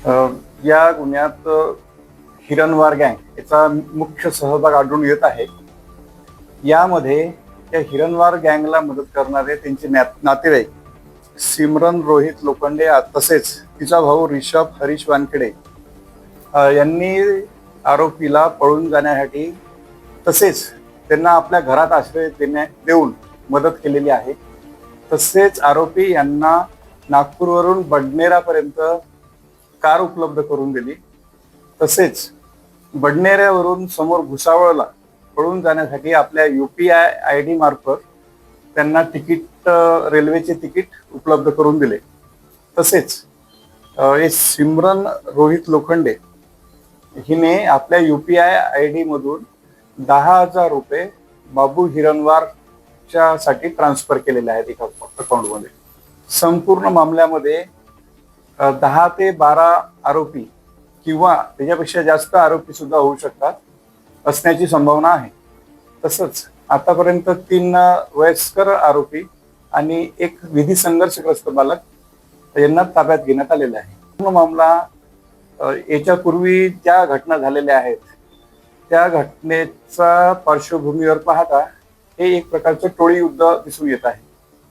अ, या गुन्ह्यात हिरणवार गँग याचा मुख्य सहभाग आढळून येत आहे. यामध्ये त्या हिरणवार गँगला मदत करणारे त्यांचे नातेवाईक सिमरन रोहित लोखंडे तसेच तिचा भाऊ रिषभ हरीश वानखेडे यांनी आरोपीला पळून जाण्यासाठी तसेच त्यांना आपल्या घरात आश्रय देऊन मदत केलेली आहे. तसेच आरोपी यांना नागपूरवरून बडनेरापर्यंत कार उपलब्ध करून दिली. तसेच बडनेऱ्यावरून समोर भुसावळला पळून जाण्यासाठी आपल्या UPI ID मार्फत त्यांना रेल्वेचे तिकीट उपलब्ध करून दिले. तसेच हे सिमरन रोहित लोखंडे हिने आपल्या UPI ID मधून 10,000 रुपये बाबू हिरणवारच्या साठी ट्रान्सफर केलेले आहेत एका अकाउंटमध्ये. संपूर्ण मामल्यामध्ये 10 ते 12 आरोपी किंवा त्याच्यापेक्षा जास्त आरोपी सुद्धा होऊ शकतात असण्याची संभावना आहे. तसंच आतापर्यंत 3 वयस्कर आरोपी आणि एक विधी संघर्षग्रस्त बालक यांना ताब्यात घेण्यात आलेला आहे. पूर्ण मामला याच्यापूर्वी ज्या घटना झालेल्या आहेत त्या घटनेचा पार्श्वभूमीवर पाहता हे एक प्रकारचं टोळी युद्ध दिसून येत आहे.